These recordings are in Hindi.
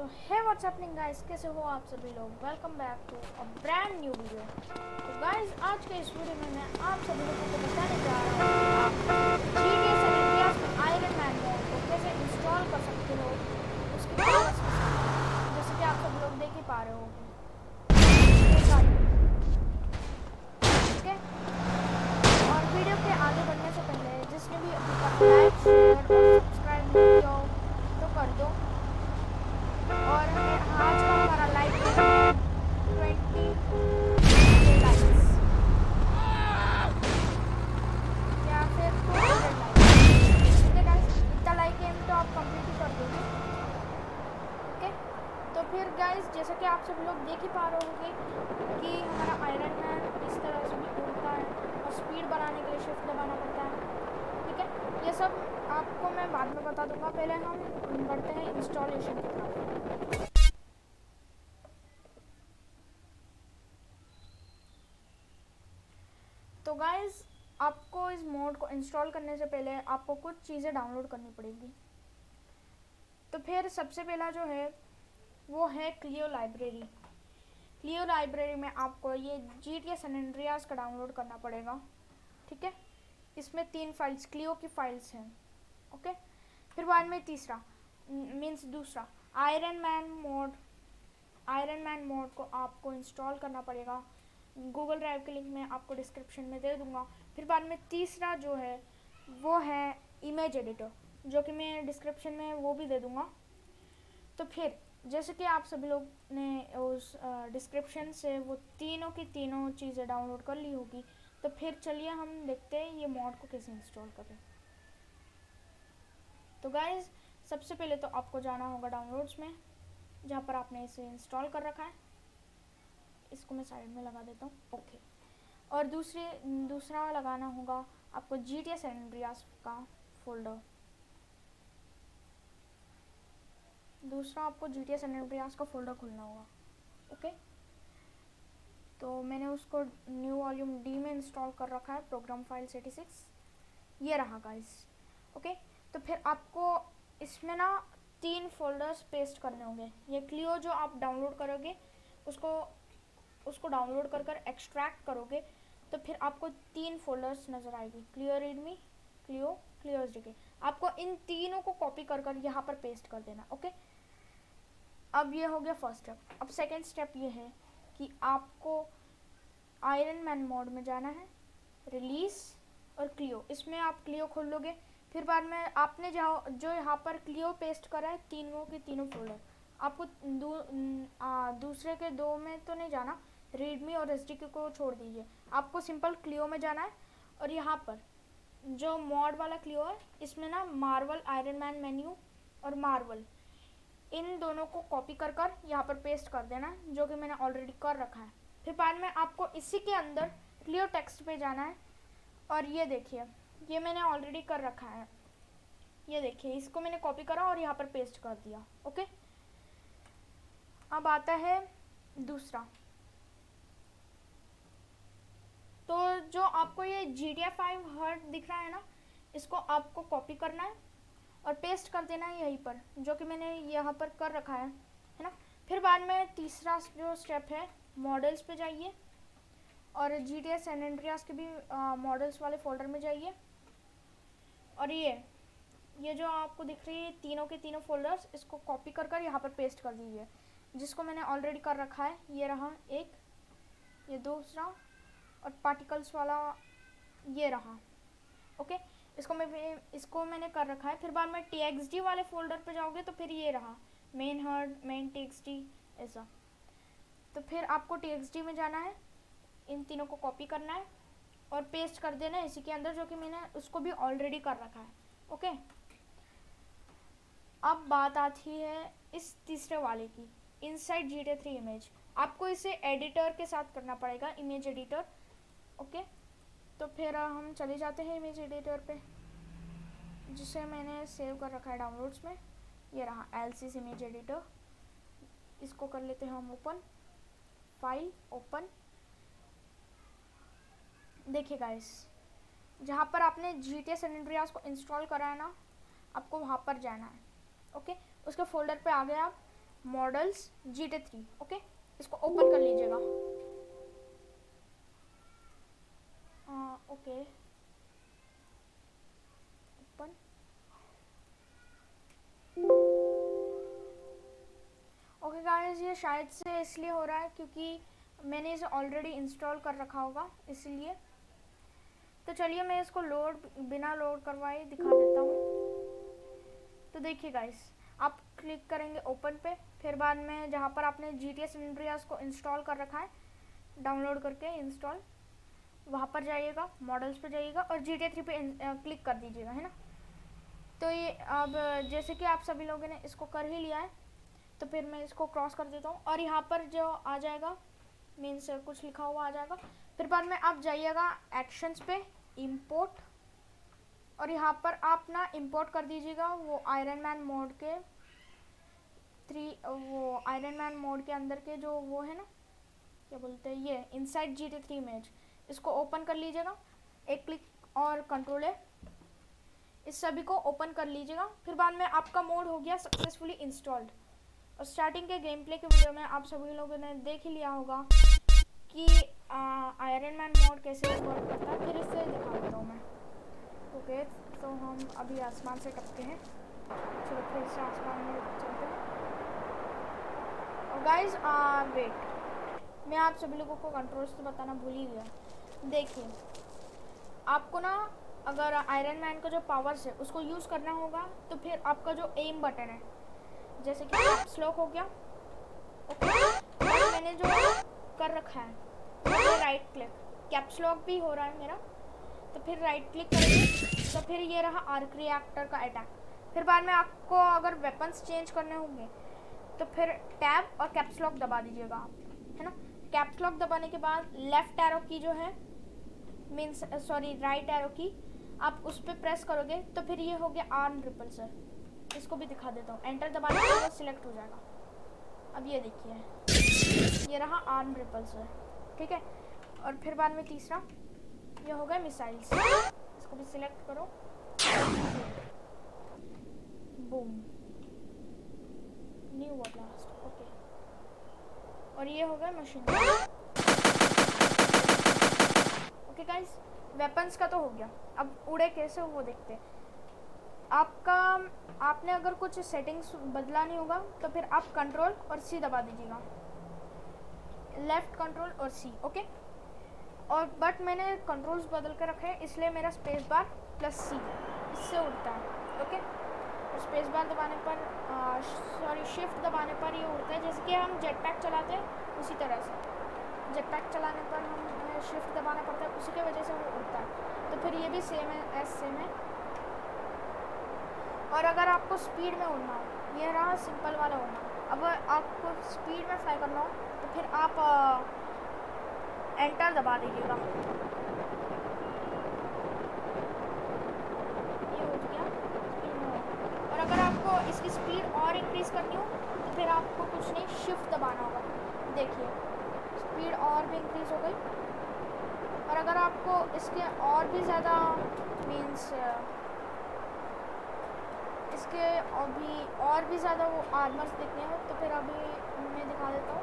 तो है व्हाट्स हैपनिंग गाइस, कैसे हो आप सभी लोग। Welcome back to a brand new video. तो गाइस आज के इस वीडियो में मैं आप सभी लोगों को बताने जा रहा हूँ कि आप GTA San Andreas में आयरन मैन मोड को कैसे इंस्टॉल कर सकते हो, उसकी पावर्स के साथ, जैसे कि आप सब लोग देख ही पा रहे हो। ठीक है, और वीडियो के आगे बढ़ने से पहले जिसने भी अभी तक लाइक शेयर और सब्सक्राइब नहीं किया हो तो कर दो। और आज का हमारा लाइक है 20 लाइक्स या फिर 200 लाइक्स। ठीक है गाइस, इतना लाइक है तो आप कंप्लीट ही कर दोगे। ओके, तो फिर गाइस जैसा कि आप सब लोग देख ही पा रहे होंगे कि हमारा आयरन मैन इस तरह से भी उड़ता है और स्पीड बढ़ाने के लिए शिफ्ट दबाना पड़ता है। ठीक है, ये सब आपको मैं बाद में बता दूंगा, पहले हम बढ़ते हैं इंस्टॉलेशन की तरफ। तो गाइस आपको इस मोड को इंस्टॉल करने से पहले आपको कुछ चीज़ें डाउनलोड करनी पड़ेगी। तो फिर सबसे पहला जो है वो है क्लियो लाइब्रेरी। क्लियो लाइब्रेरी में आपको ये GTA San Andreas का डाउनलोड करना पड़ेगा। ठीक है, इसमें 3 फाइल्स क्लियो की फाइल्स हैं। ओके, फिर बाद में तीसरा मीन्स दूसरा आयरन मैन मोड को आपको इंस्टॉल करना पड़ेगा। गूगल ड्राइव के लिंक मैं आपको डिस्क्रिप्शन में दे दूंगा। फिर बाद में तीसरा जो है वो है इमेज एडिटर, जो कि मैं डिस्क्रिप्शन में वो भी दे दूंगा। तो फिर जैसे कि आप सभी लोग ने उस डिस्क्रिप्शन से वो तीनों की तीनों चीज़ें डाउनलोड कर ली होगी, तो फिर चलिए हम देखते हैं ये मॉड को कैसे इंस्टॉल करें। तो गाइज सबसे पहले तो आपको जाना होगा डाउनलोड्स में, जहाँ पर आपने इसे इंस्टॉल कर रखा है। इसको मैं साइड में लगा देता हूँ। ओके, और दूसरा लगाना होगा आपको GTA San Andreas का फोल्डर। दूसरा आपको GTA San Andreas का फोल्डर खोलना होगा। ओके, तो मैंने उसको न्यू वॉल्यूम डी में इंस्टॉल कर रखा है, प्रोग्राम फाइल 86 ये रहा गाइस। ओके, तो फिर आपको इसमें ना 3 फोल्डर्स पेस्ट करने होंगे। ये क्लियो जो आप डाउनलोड करोगे उसको डाउनलोड कर एक्सट्रैक्ट करोगे तो फिर आपको 3 फोल्डर्स नज़र आएगी, क्लियो रीडमी, क्लियो एसडीके। आपको इन तीनों को कॉपी कर यहाँ पर पेस्ट कर देना। ओके, अब ये हो गया फर्स्ट स्टेप। अब सेकेंड स्टेप ये है कि आपको आयरन मैन मोड में जाना है, रिलीज और क्लियो, इसमें आप क्लियो खोल लोगे। फिर बाद में आपने जो यहाँ पर क्लियो पेस्ट करा है तीनों के तीनों फोल्डर, आपको दूसरे के 2 में तो नहीं जाना, रीडमी और एसडीके को छोड़ दीजिए, आपको सिंपल क्लियो में जाना है। और यहाँ पर जो मॉड वाला क्लियो है इसमें ना मार्वल, आयरन मैन मेन्यू और मार्वल, इन दोनों को कॉपी कर यहाँ पर पेस्ट कर देना है, जो कि मैंने ऑलरेडी कर रखा है। फिर बाद में आपको इसी के अंदर क्लियो टेक्स्ट पे जाना है और ये देखिए ये मैंने ऑलरेडी कर रखा है। ये देखिए इसको मैंने कॉपी करा और यहाँ पर पेस्ट कर दिया। ओके, अब आता है दूसरा। तो जो आपको ये GTA 5 हर्ट दिख रहा है ना, इसको आपको कॉपी करना है और पेस्ट कर देना है यहीं पर, जो कि मैंने यहाँ पर कर रखा है ना। फिर बाद में तीसरा जो स्टेप है, मॉडल्स पे जाइए और GTA San Andreas के भी मॉडल्स वाले फोल्डर में जाइए और ये जो आपको दिख रही है तीनों के तीनों फोल्डर्स, इसको कॉपी कर यहाँ पर पेस्ट कर दीजिए, जिसको मैंने ऑलरेडी कर रखा है। ये रहा एक, ये दूसरा और पार्टिकल्स वाला ये रहा। ओके, इसको मैंने कर रखा है। फिर बाद में TXT वाले फोल्डर पे जाओगे तो फिर ये रहा मेन हर्ट, मेन TXT ऐसा। तो फिर आपको TXT में जाना है, इन तीनों को कॉपी करना है और पेस्ट कर देना है इसी के अंदर, जो कि मैंने उसको भी ऑलरेडी कर रखा है। ओके, अब बात आती है इस तीसरे वाले की, इनसाइड GTA 3 इमेज। आपको इसे एडिटर के साथ करना पड़ेगा, इमेज एडिटर। ओके, तो फिर हम चले जाते हैं इमेज एडिटर पे, जिसे मैंने सेव कर रखा है डाउनलोड्स में। ये रहा LCS इमेज एडिटर, इसको कर लेते हैं हम ओपन, फाइल ओपन। देखिए गाइस, जहाँ पर आपने GTA San Andreas को इंस्टॉल करा है ना, आपको वहाँ पर जाना है। ओके, उसके फोल्डर पे आ गए आप, मॉडल्स GT3। ओके, इसको ओपन कर लीजिएगा। Okay, open. ओके गाइस, ये शायद से इसलिए हो रहा है क्योंकि मैंने इसे ऑलरेडी इंस्टॉल कर रखा होगा, इसलिए। तो चलिए मैं इसको बिना लोड करवाए दिखा देता हूँ। तो देखिए गाइस, आप क्लिक करेंगे ओपन पे, फिर बाद में जहाँ पर आपने GTA San Andreas को इंस्टॉल कर रखा है, डाउनलोड करके इंस्टॉल, वहाँ पर जाइएगा, मॉडल्स पे जाइएगा और GTA3 पे क्लिक कर दीजिएगा, है ना। तो ये अब जैसे कि आप सभी लोगों ने इसको कर ही लिया है, तो फिर मैं इसको क्रॉस कर देता हूँ और यहाँ पर जो आ जाएगा मीन्स कुछ लिखा हुआ आ जाएगा। फिर बाद में आप जाइएगा एक्शंस पे, इंपोर्ट, और यहाँ पर आप ना इंपोर्ट कर दीजिएगा वो आयरन मैन मोड के आयरन मैन मोड के अंदर के जो वो है ना, क्या बोलते हैं, ये इनसाइड GT3 इमेज, इसको ओपन कर लीजिएगा, एक क्लिक और कंट्रोल है, इस सभी को ओपन कर लीजिएगा। फिर बाद में आपका मोड हो गया सक्सेसफुली इंस्टॉल्ड। और स्टार्टिंग के गेम प्ले के वीडियो में आप सभी लोगों ने देख ही लिया होगा कि आयरन मैन मोड कैसे वर्क करता है। फिर इससे दिखा देता हूँ मैं। ओके, तो हम अभी आसमान से टपके हैं, चलो फिर से आसमान में चलते हैं। और गाइज वेट, मैं आप सभी लोगों को कंट्रोल्स तो बताना भूल ही गया। देखिए, आपको ना अगर आयरन मैन का जो पावर्स है उसको यूज़ करना होगा, तो फिर आपका जो एम बटन है, जैसे कि कैप्स लॉक हो गया, ओके, और मैंने जो कर रखा है वो राइट क्लिक, कैप्स लॉक भी हो रहा है मेरा, तो फिर राइट क्लिक करेंगे तो फिर ये रहा आर्क रिएक्टर का अटैक। फिर बाद में आपको अगर वेपन्स चेंज करने होंगे तो फिर टैब और कैप्स लॉक दबा दीजिएगा आप, है ना। कैप्स लॉक दबाने के बाद लेफ्ट एरो की जो है मीन्स राइट एरो की आप उस पर प्रेस करोगे तो फिर ये हो गया आर्म रिपल्सर। इसको भी दिखा देता हूँ, एंटर दबाने के बाद सिलेक्ट हो जाएगा। अब ये देखिए, ये रहा आर्म रिपल्सर, ठीक है। और फिर बाद में तीसरा ये हो गया मिसाइल्स, इसको भी सिलेक्ट करो, बूम, न्यू ब्लास्ट, ओके। और ये हो गया मशीन। ओके गाइस, वेपन्स का तो हो गया, अब उड़े कैसे वो देखते हैं। आपने अगर कुछ सेटिंग्स बदला नहीं होगा तो फिर आप कंट्रोल और सी दबा दीजिएगा, लेफ्ट कंट्रोल और सी, ओके। और बट मैंने कंट्रोल्स बदल कर रखे हैं, इसलिए मेरा स्पेस बार प्लस सी इससे उड़ता है, ओके। और स्पेस बार दबाने पर शिफ्ट दबाने पर ये उड़ता है, जैसे कि हम जेट पैक चलाते हैं उसी तरह से। जेट पैक चलाने पर हमें शिफ्ट दबाना पड़ता है, उसी की वजह से वो उड़ता है। तो फिर ये भी सेम है, सेम है। और अगर आपको स्पीड में उड़ना हो, ये रहा सिंपल वाला उड़ना, अब आपको स्पीड में फ्लाई करना हो तो फिर आप एंटर दबा दीजिएगा, ये हो गया स्पीड में। और अगर आपको इसकी स्पीड और इंक्रीज करनी हो तो फिर आपको कुछ नहीं, शिफ्ट दबाना होगा, देखिए स्पीड और भी इंक्रीज हो गई। और अगर आपको इसके और भी ज़्यादा मीन्स इसके अभी और भी ज़्यादा वो आर्मर्स दिखने हो तो फिर अभी मैं दिखा देता हूँ,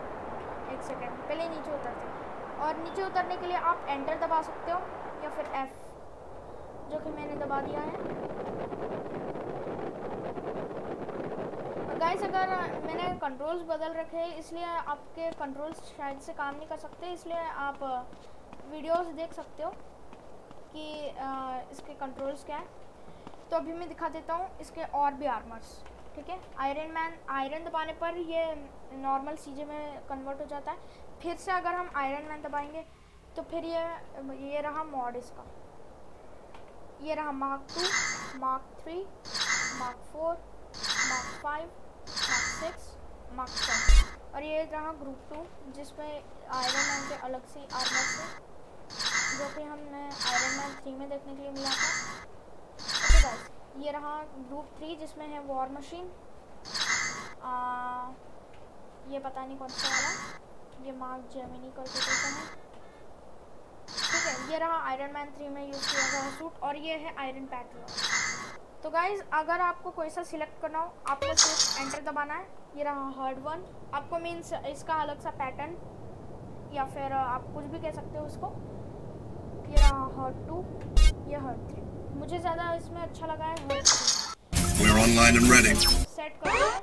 एक सेकेंड, पहले नीचे उतरते हैं। और नीचे उतरने के लिए आप एंटर दबा सकते हो या फिर F, जो कि मैंने दबा दिया है। और गाइस, अगर मैंने कंट्रोल्स बदल रखे हैं इसलिए आपके कंट्रोल्स शायद से काम नहीं कर सकते, इसलिए आप वीडियोस देख सकते हो कि इसके कंट्रोल्स क्या है। तो अभी मैं दिखा देता हूँ इसके और भी आर्मर्स, ठीक है। आयरन दबाने पर ये नॉर्मल सीजे में कन्वर्ट हो जाता है। फिर से अगर हम आयरन मैन दबाएंगे तो फिर ये रहा मॉड इसका, ये रहा Mark 2, Mark 3, Mark 4, Mark 5, Mark 6, Mark 7, और ये रहा ग्रुप 2 जिसमें आयरन मैन के अलग से आर्मर्स है, जो कि हमने आयरन मैन 3 में देखने के लिए मिला था। ओके गाइस, ये रहा ग्रुप 3 जिसमें है वॉर मशीन, ये पता नहीं कौन सा वाला, ये मार्क जेमिनी करके कहते हैं, ठीक है। ये रहा आयरन मैन 3 में यूज़ किया गया सूट, और ये है आयरन पैट्रियट, तो गाइज अगर आपको कोई सा सिलेक्ट करना हो आपको सिर्फ एंटर दबाना है। ये रहा हर्ड वन, आपको मीन्स इसका अलग सा पैटर्न या फिर आप कुछ भी कह सकते हो उसको। ये रहा हर्ड 2, ये हर्ड 3। मुझे ज़्यादा इसमें अच्छा लगा है हर्ड 3। सेट कर दिया है।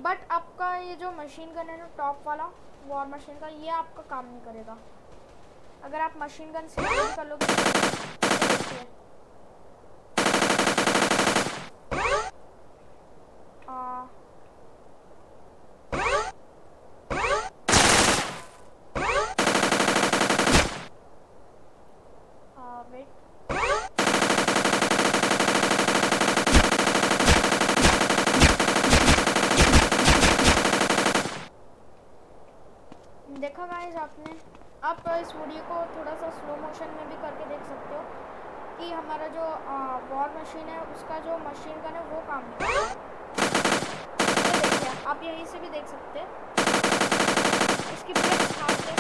बट आपका ये जो मशीन गन है ना टॉप वाला वॉर मशीन का, ये आपका काम नहीं करेगा अगर आप मशीन गन से कर लोगे। वेट, देखा गाइस आपने। आप इस वीडियो को थोड़ा सा स्लो मोशन में भी करके देख सकते हो कि हमारा जो वॉर मशीन है उसका जो मशीन गन है वो काम नहीं कर रहा। देखिए आप यहीं से भी देख सकते हैं इसकी बुलेट छापते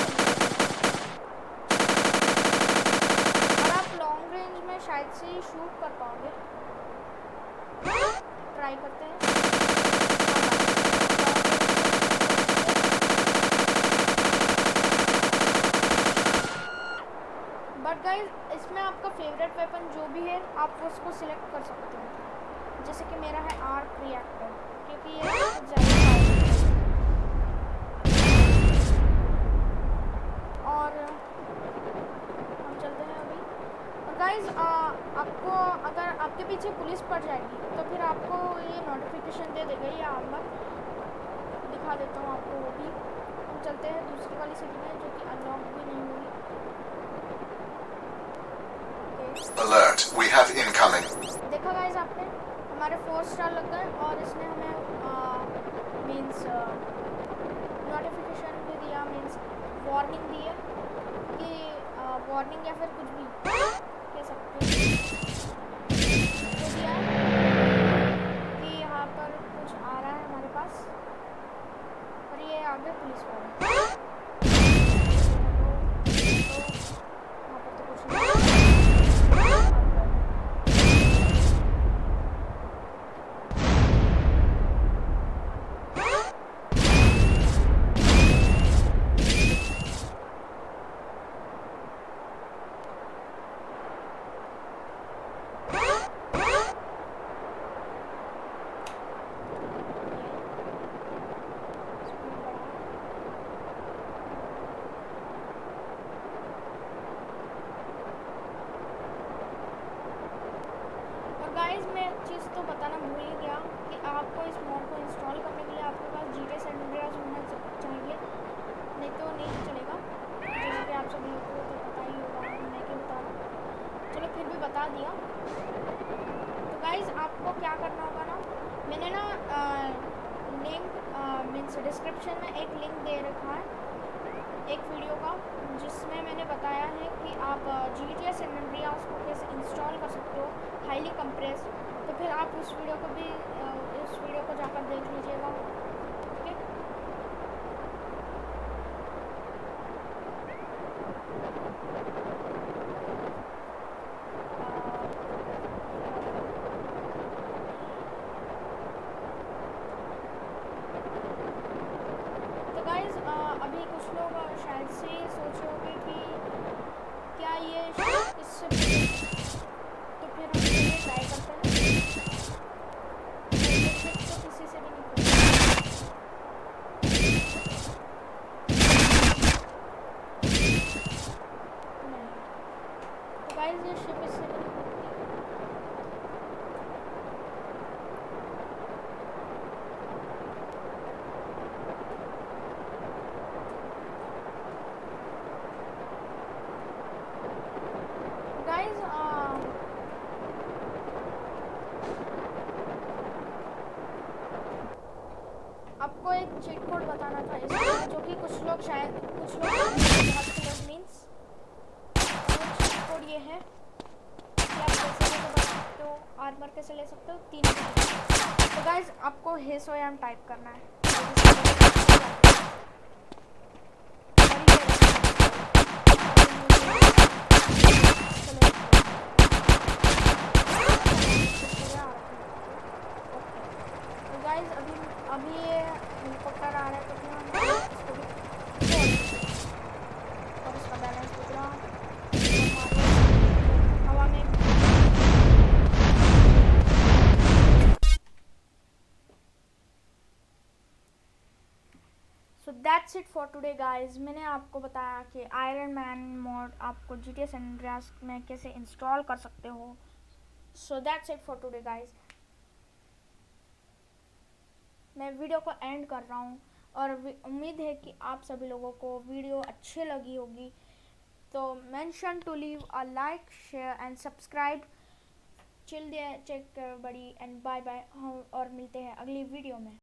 और आप लॉन्ग रेंज में शायद से ही शूट कर पाओगे। ट्राई करते हैं। बट गाइस इसमें आपका फेवरेट वेपन जो भी है आप उसको सिलेक्ट कर सकते हो। जैसे कि मेरा है आर्क रिएक्टर, क्योंकि ये और हम चलते हैं अभी। और गाइस आपको अगर आपके पीछे पुलिस पड़ जाएगी तो फिर आपको ये नोटिफिकेशन दे देगा ये आर्मर। दिखा देता हूँ आपको वो भी। हम चलते हैं दूसरी वाली सिटी में जो कि अनलॉक भी नहीं हुई। Alert, we have incoming. देखा गाइस आपने हमारे 4 स्टार लग गए और इसने हमें मींस नोटिफिकेशन भी दिया, मींस वार्निंग दी है कि वार्निंग या फिर कुछ भी कह सकते हो तो दिया है कि यहाँ पर कुछ आ रहा है हमारे पास और ये आगे पुलिस वाले। यहाँ पर तो कुछ नहीं। गाइस मैं एक चीज़ तो बताना भूल ही गया कि आपको इस मोड को इंस्टॉल करने के लिए आपके पास GTA San Andreas होना चाहिए, नहीं तो नहीं चलेगा। जैसे कि आप सभी लोगों को तो पता ही होगा, मैं क्यों बता रहा हूँ, चलो फिर भी बता दिया। तो गाइस आपको क्या करना होगा ना, मैंने ना लिंक मीन्स डिस्क्रिप्शन में एक लिंक दे रखा है एक वीडियो का, जिसमें मैंने बताया है कि आप GTA San Andreas को कैसे इंस्टॉल कर सकते हो हाईली कंप्रेस। तो फिर आप उस वीडियो को भी इस वीडियो को जाकर देख लीजिएगा। ओके तो गाइस अभी कुछ लोग शायद से सोच रहे होंगे कि क्या ये इससे तो फिर हम ये ट्राई करते हैं। तो किसी से भी नहीं तो गाइस ये शिप इससे भी नहीं गाइस आपको एक चीट कोड बताना था इसमें, जो कि कुछ लोग शायद मीन्स चीट कोड ये है कि आप कैसे ले सकते हो, आर्मर कैसे ले सकते हो 3। तो गाइस आपको हेसोयाम टाइप करना है। गाइस अभी ये हेलीकॉप्टर आ रहा है तो क्या इसको भी और इसका बैलेंस बिगड़ा हवा में। So that's it for today guys. मैंने आपको बताया कि आयरन मैन मोड आपको GTA सैन एंड्रियास में कैसे इंस्टॉल कर सकते हो। So that's it for today guys. मैं वीडियो को एंड कर रहा हूँ और उम्मीद है कि आप सभी लोगों को वीडियो अच्छी लगी होगी। तो mention to leave a like share and subscribe. Chill there, take care buddy and bye bye और मिलते हैं अगली वीडियो में।